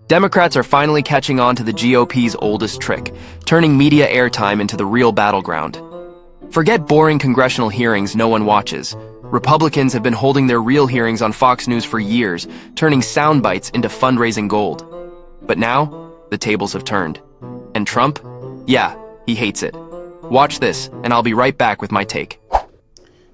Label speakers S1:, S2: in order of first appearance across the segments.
S1: Democrats are finally catching on to the GOP's oldest trick, turning media airtime into the real battleground. Forget boring congressional hearings no one watches. Republicans have been holding their real hearings on Fox News for years, turning sound bites into fundraising gold. But now, the tables have turned. And Trump? Yeah, he hates it. Watch this, and I'll be right back with my take.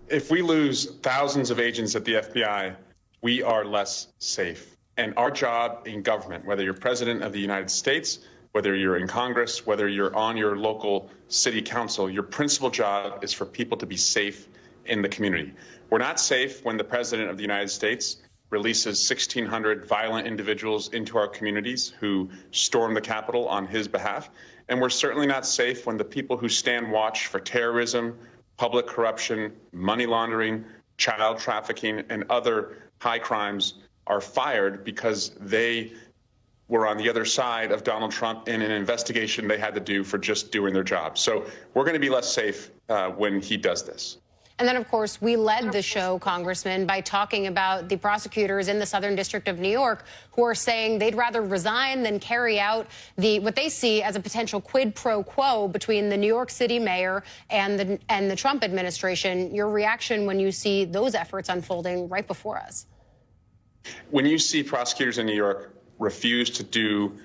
S2: If we lose thousands of agents at the FBI, we are less safe. And our job in government, whether you're president of the United States, whether you're in Congress, whether you're on your local city council, your principal job is for people to be safe in the community. We're not safe when the president of the United States releases 1,600 violent individuals into our communities who storm the Capitol on his behalf. And we're certainly not safe when the people who stand watch for terrorism, public corruption, money laundering, child trafficking, and other high crimes are fired because they were on the other side of Donald Trump in an investigation they had to do for just doing their job. So we're going to be less safe when he does this.
S3: And then, of course, we led the show, Congressman, by talking about the prosecutors in the Southern District of New York who are saying they'd rather resign than carry out what they see as a potential quid pro quo between the New York City mayor and the Trump administration. Your reaction when you see those efforts unfolding right before us?
S2: When you see prosecutors in New York refuse to do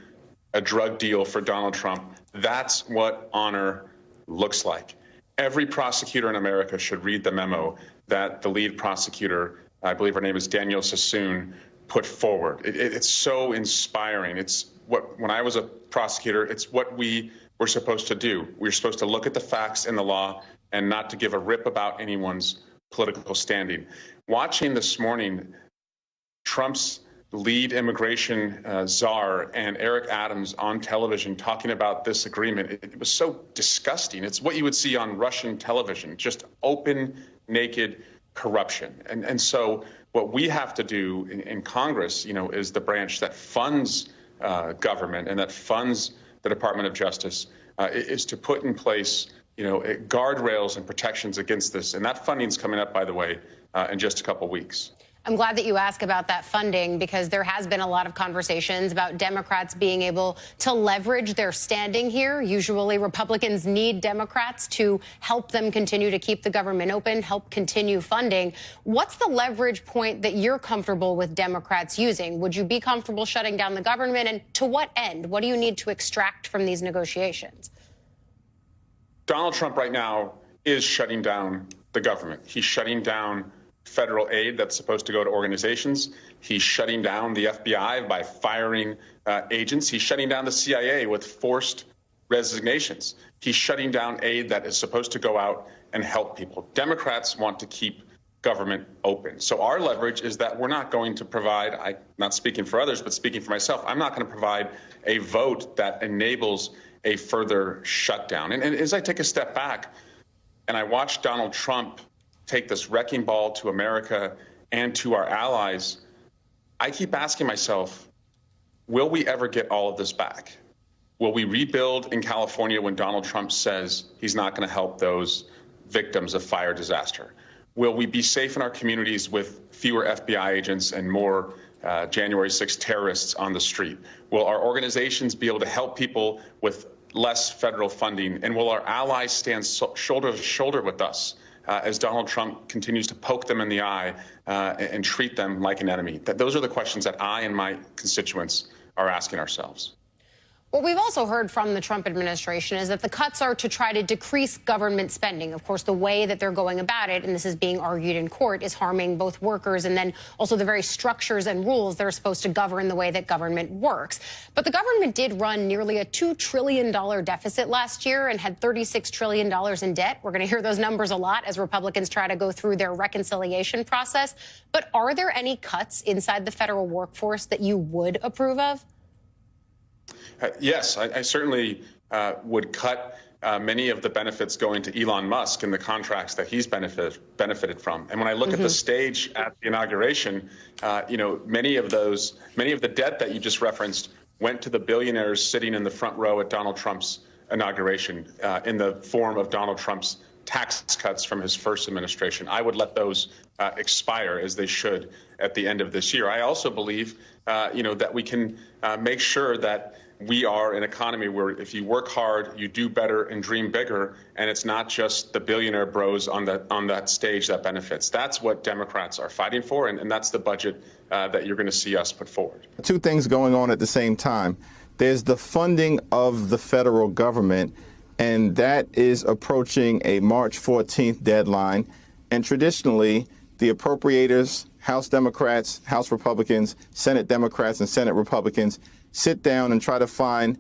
S2: a drug deal for Donald Trump, that's what honor looks like. Every prosecutor in America should read the memo that the lead prosecutor, I believe her name is Danielle Sassoon, put forward. It's so inspiring. When I was a prosecutor, it's what we were supposed to do. We're supposed to look at the facts and the law and not to give a rip about anyone's political standing. Watching this morning, Trump's lead immigration czar and Eric Adams on television talking about this agreement, it was so disgusting. It's what you would see on Russian television, just open, naked corruption. And so what we have to do in Congress, is the branch that funds government and that funds the Department of Justice, is to put in place, guardrails and protections against this. And that funding's coming up, by the way, in just a couple weeks.
S3: I'm glad that you asked about that funding because there has been a lot of conversations about Democrats being able to leverage their standing here. Usually Republicans need Democrats to help them continue to keep the government open, help continue funding. What's the leverage point that you're comfortable with Democrats using? Would you be comfortable shutting down the government? And to what end? What do you need to extract from these negotiations?
S2: Donald Trump right now is shutting down the government. He's shutting down federal aid that's supposed to go to organizations. He's shutting down the FBI by firing agents. He's shutting down the CIA with forced resignations. He's shutting down aid that is supposed to go out and help people. Democrats want to keep government open. So our leverage is that we're not going to provide, I'm not speaking for others, but speaking for myself, I'm not going to provide a vote that enables a further shutdown. And as I take a step back and I watch Donald Trump take this wrecking ball to America and to our allies, I keep asking myself, will we ever get all of this back? Will we rebuild in California when Donald Trump says he's not going to help those victims of fire disaster? Will we be safe in our communities with fewer FBI agents and more January 6th terrorists on the street? Will our organizations be able to help people with less federal funding? And will our allies stand shoulder to shoulder with us as Donald Trump continues to poke them in the eye and treat them like an enemy? Those are the questions that I and my constituents are asking ourselves.
S3: What we've also heard from the Trump administration is that the cuts are to try to decrease government spending. Of course, the way that they're going about it, and this is being argued in court, is harming both workers and then also the very structures and rules that are supposed to govern the way that government works. But the government did run nearly a $2 trillion deficit last year and had $36 trillion in debt. We're going to hear those numbers a lot as Republicans try to go through their reconciliation process. But are there any cuts inside the federal workforce that you would approve of?
S2: Yes, I certainly would cut many of the benefits going to Elon Musk and the contracts that he's benefited from. And when I look at the stage at the inauguration, many of the debt that you just referenced went to the billionaires sitting in the front row at Donald Trump's inauguration in the form of Donald Trump's tax cuts from his first administration. I would let those expire, as they should, at the end of this year. I also believe, that we can make sure that we are an economy where if you work hard, you do better and dream bigger, and it's not just the billionaire bros on that stage that benefits. That's what Democrats are fighting for, and that's the budget that you're going to see us put forward.
S4: Two things going on at the same time. There's the funding of the federal government, and that is approaching a March 14th deadline. And traditionally, the appropriators, House Democrats, House Republicans, Senate Democrats, and Senate Republicans sit down and try to find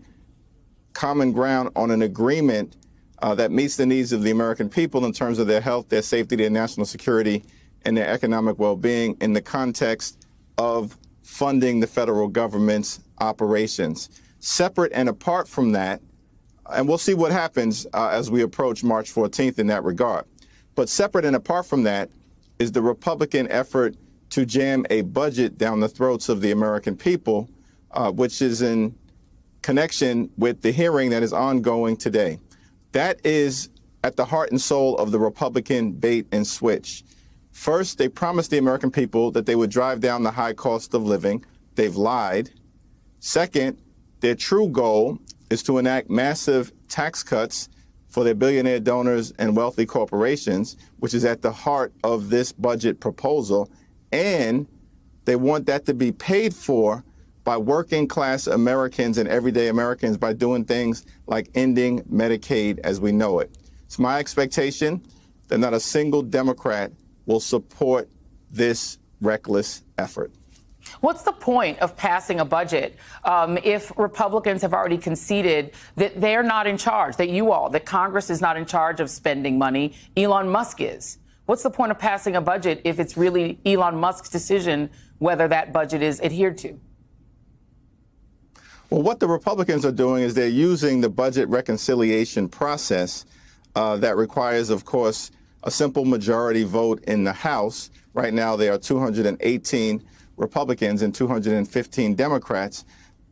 S4: common ground on an agreement that meets the needs of the American people in terms of their health, their safety, their national security, and their economic well-being in the context of funding the federal government's operations. Separate and apart from that, and we'll see what happens as we approach March 14th in that regard, but separate and apart from that is the Republican effort to jam a budget down the throats of the American people, which is in connection with the hearing that is ongoing today. That is at the heart and soul of the Republican bait and switch. First, they promised the American people that they would drive down the high cost of living. They've lied. Second, their true goal is to enact massive tax cuts for their billionaire donors and wealthy corporations, which is at the heart of this budget proposal. And they want that to be paid for by working class Americans and everyday Americans by doing things like ending Medicaid as we know it. It's my expectation that not a single Democrat will support this reckless effort.
S5: What's the point of passing a budget if Republicans have already conceded that they're not in charge, that Congress is not in charge of spending money, Elon Musk is? What's the point of passing a budget if it's really Elon Musk's decision whether that budget is adhered to?
S4: Well, what the Republicans are doing is they're using the budget reconciliation process that requires, of course, a simple majority vote in the House. Right now, there are 218 Republicans and 215 Democrats.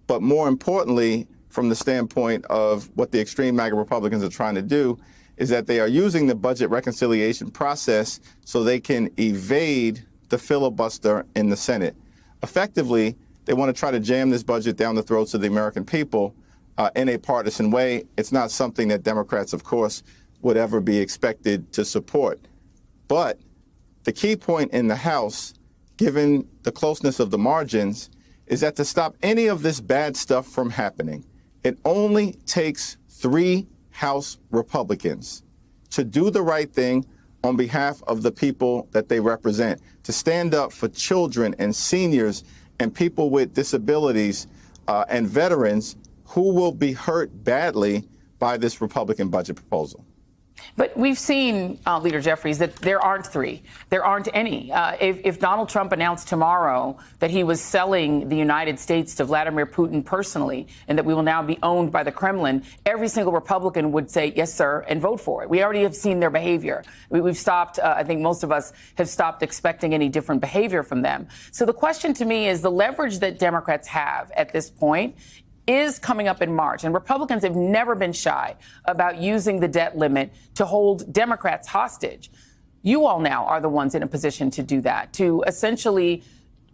S4: But more importantly, from the standpoint of what the extreme MAGA Republicans are trying to do, is that they are using the budget reconciliation process so they can evade the filibuster in the Senate. Effectively, they want to try to jam this budget down the throats of the American people in a partisan way. It's not something that Democrats, of course, would ever be expected to support. But the key point in the House, given the closeness of the margins, is that to stop any of this bad stuff from happening, it only takes 3 House Republicans to do the right thing on behalf of the people that they represent, to stand up for children and seniors and people with disabilities and veterans who will be hurt badly by this Republican budget proposal.
S5: But we've seen, Leader Jeffries, that there aren't 3. There aren't any. If Donald Trump announced tomorrow that he was selling the United States to Vladimir Putin personally and that we will now be owned by the Kremlin, every single Republican would say, yes, sir, and vote for it. We already have seen their behavior. We've stopped, I think most of us have stopped expecting any different behavior from them. So the question to me is the leverage that Democrats have at this point is coming up in March, and Republicans have never been shy about using the debt limit to hold Democrats hostage. You all now are the ones in a position to do that, to essentially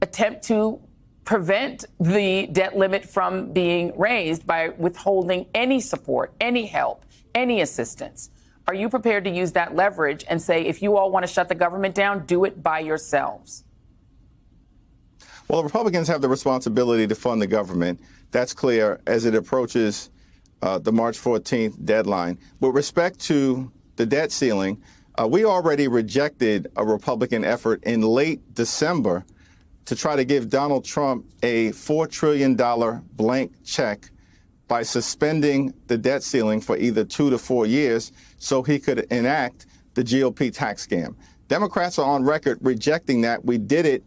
S5: attempt to prevent the debt limit from being raised by withholding any support, any help, any assistance. Are you prepared to use that leverage and say, if you all want to shut the government down, do it by yourselves?
S4: Well, the Republicans have the responsibility to fund the government. That's clear as it approaches the March 14th deadline. With respect to the debt ceiling, we already rejected a Republican effort in late December to try to give Donald Trump a $4 trillion blank check by suspending the debt ceiling for either 2 to 4 years so he could enact the GOP tax scam. Democrats are on record rejecting that. We did it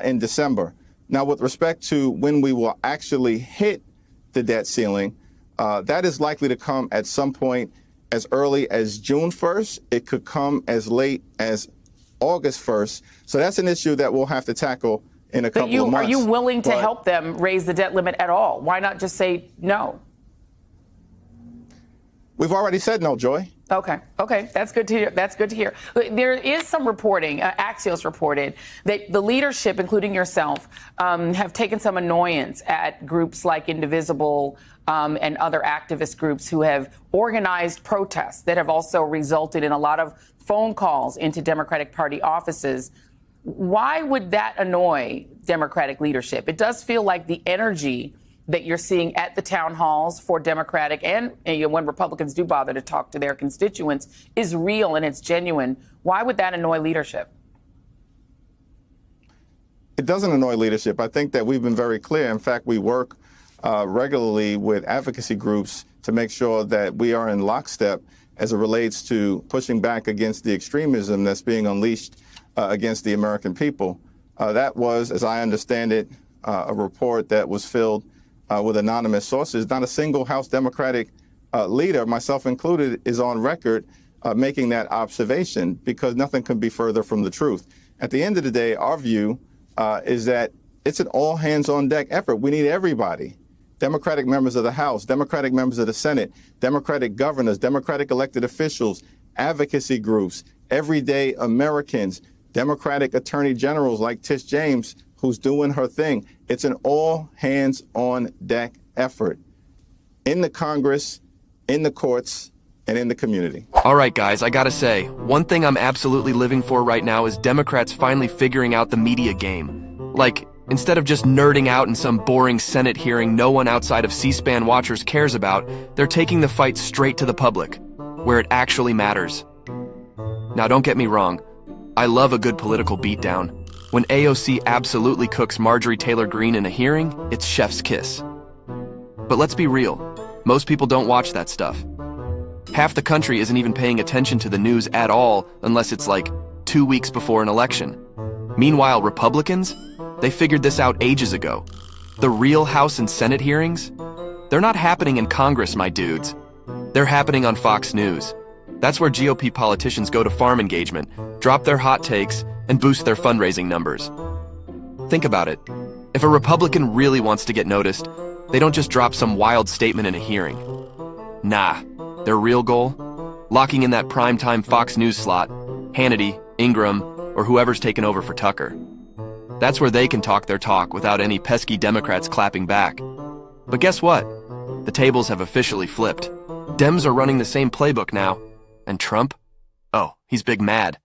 S4: in December. Now, with respect to when we will actually hit the debt ceiling, that is likely to come at some point as early as June 1st. It could come as late as August 1st. So that's an issue that we'll have to tackle in a couple of months.
S5: Are you willing to help them raise the debt limit at all? Why not just say no?
S4: We've already said no, Joy.
S5: Okay. That's good to hear. That's good to hear. There is some reporting, Axios reported, that the leadership, including yourself, have taken some annoyance at groups like Indivisible and other activist groups who have organized protests that have also resulted in a lot of phone calls into Democratic Party offices. Why would that annoy Democratic leadership? It does feel like the energy that you're seeing at the town halls for Democratic and when Republicans do bother to talk to their constituents is real and it's genuine. Why would that annoy leadership?
S4: It doesn't annoy leadership. I think that we've been very clear. In fact, we work regularly with advocacy groups to make sure that we are in lockstep as it relates to pushing back against the extremism that's being unleashed against the American people. That was, as I understand it, a report that was filled with anonymous sources. Not a single House Democratic leader, myself included, is on record making that observation, because nothing can be further from the truth. At the end of the day, our view is that it's an all-hands-on-deck effort. We need everybody. Democratic members of the House, Democratic members of the Senate, Democratic governors, Democratic elected officials, advocacy groups, everyday Americans, Democratic attorney generals like Tish James, who's doing her thing. It's an all-hands-on-deck effort in the Congress, in the courts, and in the community.
S1: All right, guys, I gotta say, one thing I'm absolutely living for right now is Democrats finally figuring out the media game. Like, instead of just nerding out in some boring Senate hearing no one outside of C-SPAN watchers cares about, they're taking the fight straight to the public, where it actually matters. Now, don't get me wrong. I love a good political beatdown. When AOC absolutely cooks Marjorie Taylor Greene in a hearing, it's chef's kiss. But let's be real. Most people don't watch that stuff. Half the country isn't even paying attention to the news at all unless it's like 2 weeks before an election. Meanwhile, Republicans, they figured this out ages ago. The real House and Senate hearings, they're not happening in Congress, my dudes. They're happening on Fox News. That's where GOP politicians go to farm engagement, drop their hot takes, and boost their fundraising numbers. Think about it. If a Republican really wants to get noticed, they don't just drop some wild statement in a hearing. Nah, their real goal? Locking in that primetime Fox News slot, Hannity, Ingram, or whoever's taken over for Tucker. That's where they can talk their talk without any pesky Democrats clapping back. But guess what? The tables have officially flipped. Dems are running the same playbook now. And Trump? Oh, he's big mad.